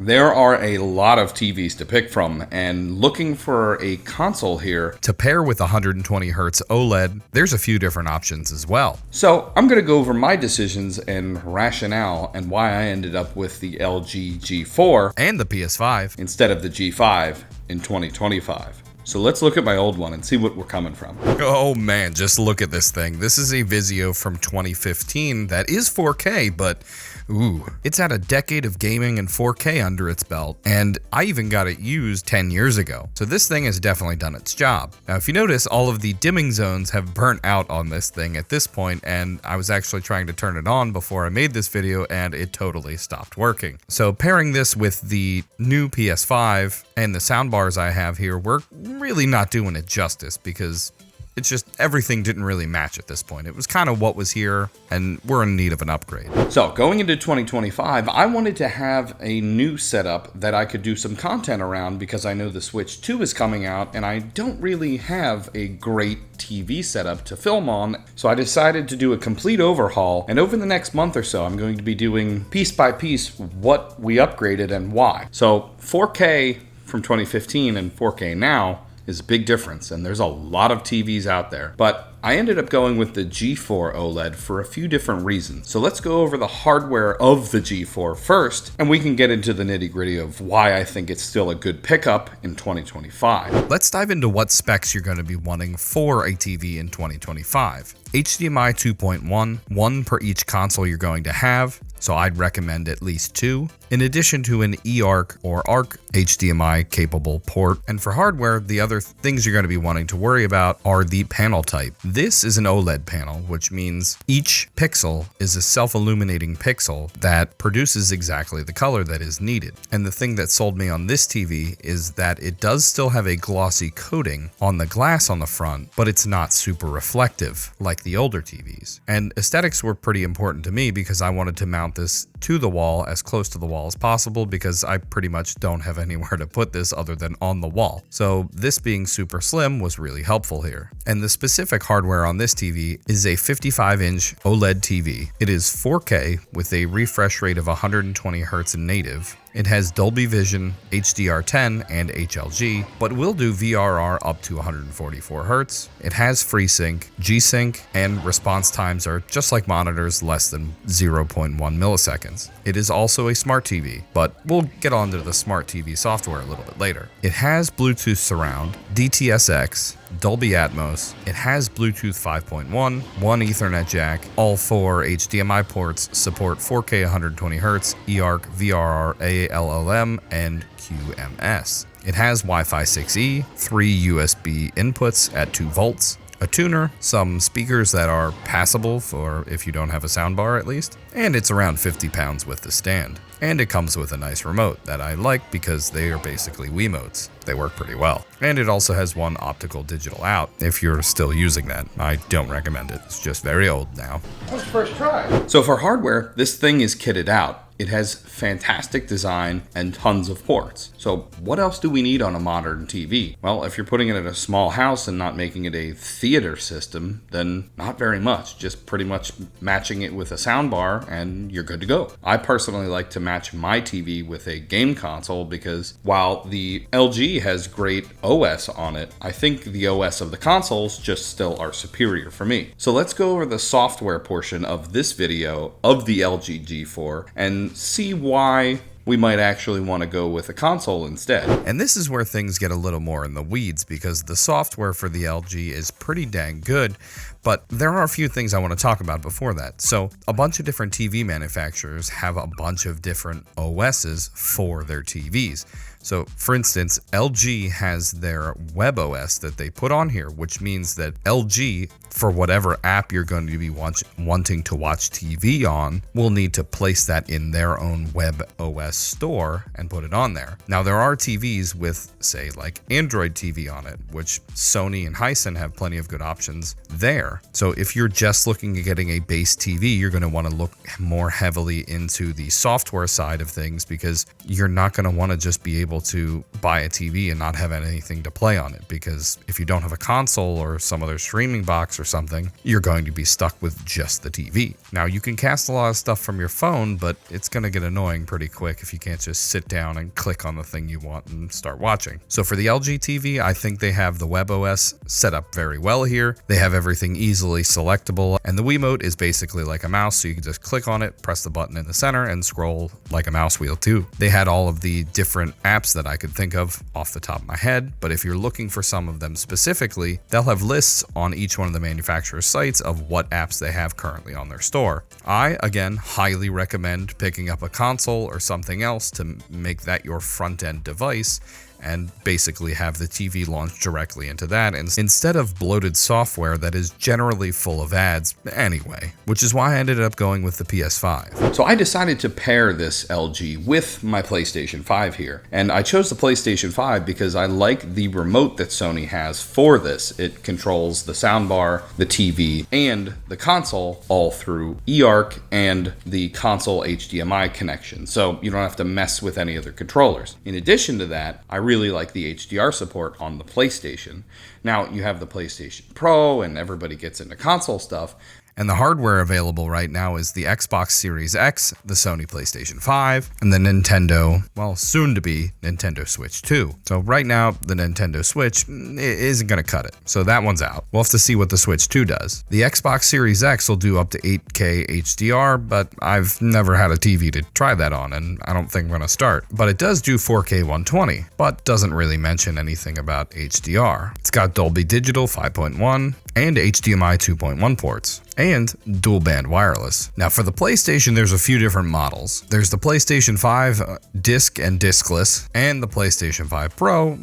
There are a lot of TVs to pick from, and looking for a console here To pair with 120Hz OLED, there's a few different options as well. So I'm going to go over my decisions and rationale and why I ended up with the LG G4 And the PS5. instead of the G5 in 2025. So let's look at my old one and see what we're coming from. Oh man, just look at this thing. This is a Vizio from 2015 that is 4K, but ooh, it's had a decade of gaming and 4K under its belt, and I even got it used 10 years ago. So this thing has definitely done its job. Now, if you notice, all of the dimming zones have burnt out on this thing at this point, and I was actually trying to turn it on before I made this video, and it totally stopped working. So pairing this with the new PS5 and the soundbars I have here, we're really not doing it justice, because it's just everything didn't really match at this point. It was kind of what was here, and we're in need of an upgrade. So going into 2025, I wanted to have a new setup that I could do some content around, because I know the Switch 2 is coming out and I don't really have a great TV setup to film on. So I decided to do a complete overhaul, and over the next month or so I'm going to be doing piece by piece what we upgraded and why. So 4K from 2015 and 4K now is a big difference, and there's a lot of TVs out there. But I ended up going with the G4 OLED for a few different reasons. So let's go over the hardware of the G4 first, and we can get into the nitty-gritty of why I think it's still a good pickup in 2025. Let's dive into what specs you're going to be wanting for a TV in 2025. HDMI 2.1, one per each console you're going to have, so I'd recommend at least 2, in addition to an eARC or ARC HDMI capable port. And for hardware, the other things you're going to be wanting to worry about are the panel type. This is an OLED panel, which means each pixel is a self-illuminating pixel that produces exactly the color that is needed. And the thing that sold me on this TV is that it does still have a glossy coating on the glass on the front, but it's not super reflective like the older TVs. And aesthetics were pretty important to me, because I wanted to mount this to the wall, as close to the wall as possible, because I pretty much don't have anywhere to put this other than on the wall. So this being super slim was really helpful here. And the specific hardware on this TV is a 55-inch OLED TV. It is 4K with a refresh rate of 120 Hz native. It has Dolby Vision, HDR10, and HLG, but will do VRR up to 144 Hz. It has FreeSync, G-Sync, and response times are just like monitors, less than 0.1 milliseconds. It is also a smart TV, but we'll get onto the smart TV software a little bit later. It has Bluetooth Surround, DTS:X, Dolby Atmos. It has Bluetooth 5.1, one Ethernet jack. All 4 HDMI ports support 4K 120Hz, eARC, VRR, ALLM, and QMS. It has Wi-Fi 6E, 3 USB inputs at 2 volts, a tuner, some speakers that are passable for if you don't have a soundbar at least, and it's around 50 pounds with the stand. And it comes with a nice remote that I like, because they are basically Wiimotes. They work pretty well. And it also has one optical digital out if you're still using that. I don't recommend it. It's just very old now. That was the first try. So for hardware, this thing is kitted out. It has fantastic design and tons of ports. So what else do we need on a modern TV? Well, if you're putting it in a small house and not making it a theater system, then not very much. Just pretty much matching it with a soundbar and you're good to go. I personally like to match my TV with a game console, because while the LG has great OS on it, I think the OS of the consoles just still are superior for me. So let's go over the software portion of this video of the LG G4 and see why we might actually want to go with a console instead. And this is where things get a little more in the weeds, because the software for the LG is pretty dang good, but there are a few things I want to talk about before that. So a bunch of different TV manufacturers have a bunch of different OSs for their TVs. So for instance, LG has their web OS that they put on here, which means that LG, for whatever app you're going to be wanting to watch TV on, will need to place that in their own web OS store and put it on there. Now there are TVs with, say, like Android TV on it, which Sony and Hisense have plenty of good options there. better. So if you're just looking at getting a base TV, you're going to want to look more heavily into the software side of things, because you're not going to want to just be able to buy a TV and not have anything to play on it, because if you don't have a console or some other streaming box or something, you're going to be stuck with just the TV. Now, you can cast a lot of stuff from your phone, but it's going to get annoying pretty quick if you can't just sit down and click on the thing you want and start watching. So for the LG TV, I think they have the WebOS set up very well here. They have everything easily selectable, and the Wiimote is basically like a mouse, so you can just click on it, press the button in the center, and scroll like a mouse wheel too. They had all of the different apps that I could think of off the top of my head, but if you're looking for some of them specifically, they'll have lists on each one of the manufacturer's sites of what apps they have currently on their store. I, again, highly recommend picking up a console or something else to make that your front-end device and basically have the TV launch directly into that, and instead of bloated software that is generally full of ads anyway, which is why I ended up going with the PS5. So I decided to pair this LG with my PlayStation 5 here, and I chose the PlayStation 5 because I like the remote that Sony has for this. It controls the soundbar, the TV, and the console all through eARC and the console HDMI connection, so you don't have to mess with any other controllers. In addition to that, I really like the HDR support on the PlayStation. Now, you have the PlayStation Pro, and everybody gets into console stuff. And the hardware available right now is the Xbox Series X, the Sony PlayStation 5, and the Nintendo, well, soon to be Nintendo Switch 2. So right now, the Nintendo Switch isn't going to cut it. So that one's out. We'll have to see what the Switch 2 does. The Xbox Series X will do up to 8K HDR, but I've never had a TV to try that on, and I don't think I'm going to start. But it does do 4K 120, but doesn't really mention anything about HDR. It's got Dolby Digital 5.1 and HDMI 2.1 ports, and dual band wireless. Now for the PlayStation, there's a few different models. There's the PlayStation 5 disc and discless, and the PlayStation 5 Pro,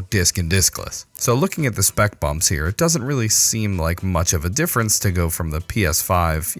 disc and discless. So looking at the spec bumps here, it doesn't really seem like much of a difference to go from the PS5,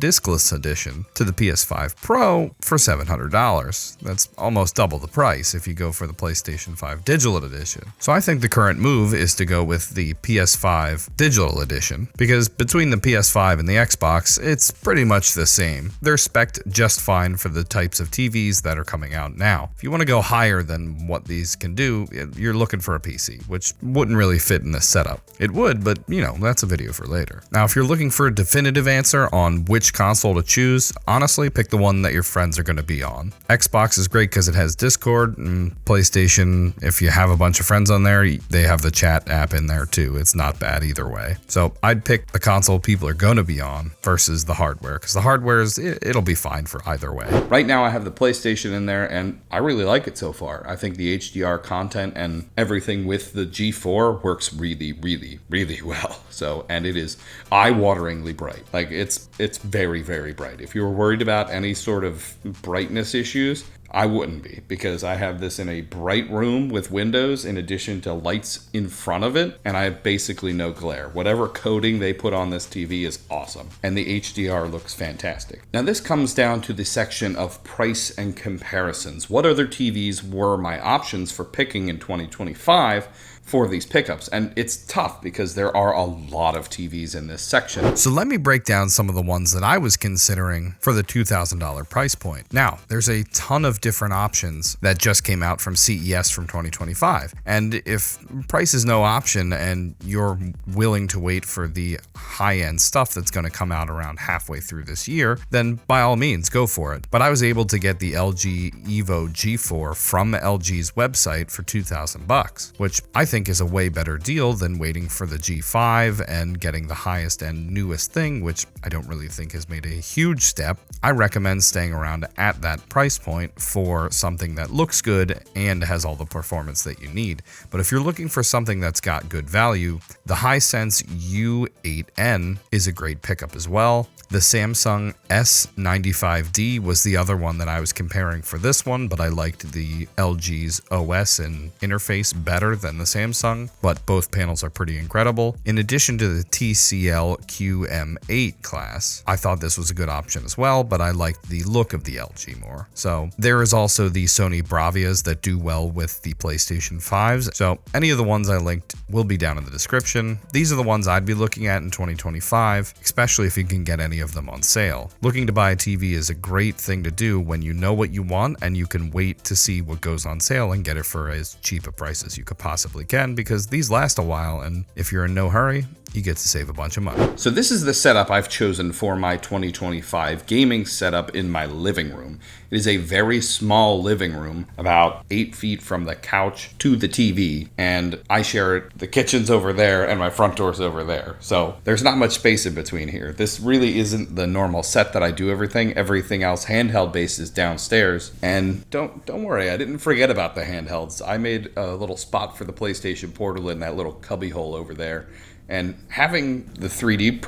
discless edition to the PS5 Pro for $700. That's almost double the price if you go for the PlayStation 5 digital edition. So I think the current move is to go with the PS5 digital edition, because between the PS5 and the Xbox, it's pretty much the same. They're spec'd just fine for the types of TVs that are coming out now. If you want to go higher than what these can do, you're looking for a PC, which wouldn't really fit in this setup. It would, but that's a video for later. Now, if you're looking for a definitive answer on which console to choose, honestly, pick the one that your friends are going to be on. Xbox is great because it has Discord, and PlayStation, if you have a bunch of friends on there, they have the chat app in there too. It's not bad either way. So I'd pick the console people are going to be on versus the hardware, because the hardware it'll be fine for either way. Right now I have the PlayStation in there, and I really like it so far. I think the HDR content and everything with the G4 works really, really, really well. So, and it is eye-wateringly bright. Like it's very, very bright. If you were worried about any sort of brightness issues, I wouldn't be, because I have this in a bright room with windows in addition to lights in front of it, and I have basically no glare. Whatever coating they put on this TV is awesome, and the HDR looks fantastic. Now this comes down to the section of price and comparisons. What other TVs were my options for picking in 2025 for these pickups? And it's tough because there are a lot of TVs in this section. So let me break down some of the ones that I was considering for the $2,000 price point. Now, there's a ton of different options that just came out from CES from 2025. And if price is no option and you're willing to wait for the high-end stuff that's going to come out around halfway through this year, then by all means, go for it. But I was able to get the LG Evo G4 from LG's website for $2,000, which I think is a way better deal than waiting for the G5 and getting the highest and newest thing, which I don't really think has made a huge step. I recommend staying around at that price point for something that looks good and has all the performance that you need. But if you're looking for something that's got good value, the Hisense U8N is a great pickup as well. The Samsung S95D was the other one that I was comparing for this one, but I liked the LG's OS and interface better than the Samsung Samsung, but both panels are pretty incredible. In addition to the TCL QM8 class, I thought this was a good option as well, but I liked the look of the LG more. So there is also the Sony Bravias that do well with the PlayStation 5s. So any of the ones I linked will be down in the description. These are the ones I'd be looking at in 2025, especially if you can get any of them on sale. Looking to buy a TV is a great thing to do when you know what you want and you can wait to see what goes on sale and get it for as cheap a price as you could possibly can, because these last a while, and if you're in no hurry, you get to save a bunch of money. So this is the setup I've chosen for my 2025 gaming setup in my living room. It is a very small living room, about 8 feet from the couch to the TV, and I share it. The kitchen's over there and my front door's over there. So there's not much space in between here. This really isn't the normal set that I do everything. Everything else handheld based is downstairs. And don't worry, I didn't forget about the handhelds. I made a little spot for the PlayStation Portal in that little cubby hole over there. And having the 3D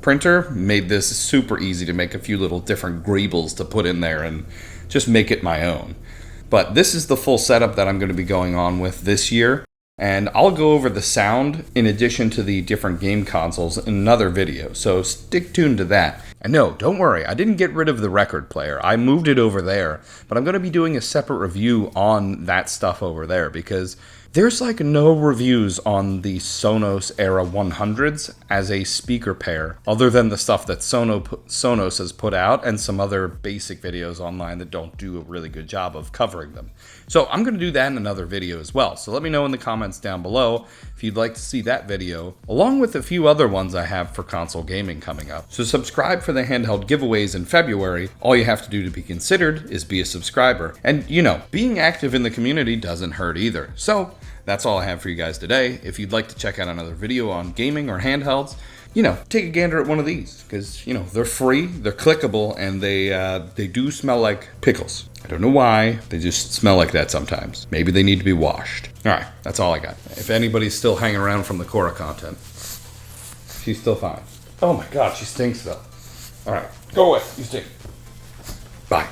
printer made this super easy to make a few little different greebles to put in there and just make it my own. But this is the full setup that I'm going to be going on with this year. And I'll go over the sound in addition to the different game consoles in another video, so stick tuned to that. And no, don't worry, I didn't get rid of the record player. I moved it over there, but I'm going to be doing a separate review on that stuff over there because there's like no reviews on the Sonos Era 100s as a speaker pair, other than the stuff that Sonos has put out and some other basic videos online that don't do a really good job of covering them. So I'm going to do that in another video as well. So let me know in the comments down below if you'd like to see that video, along with a few other ones I have for console gaming coming up. So subscribe for the handheld giveaways in February. All you have to do to be considered is be a subscriber. And you know, being active in the community doesn't hurt either. So that's all I have for you guys today. If you'd like to check out another video on gaming or handhelds, you know, take a gander at one of these because, you know, they're free, they're clickable, and they do smell like pickles. I don't know why, they just smell like that sometimes. Maybe they need to be washed. All right, that's all I got. If anybody's still hanging around from the Cora content, she's still fine. Oh my God, she stinks though. All right, go away, you stink. Bye.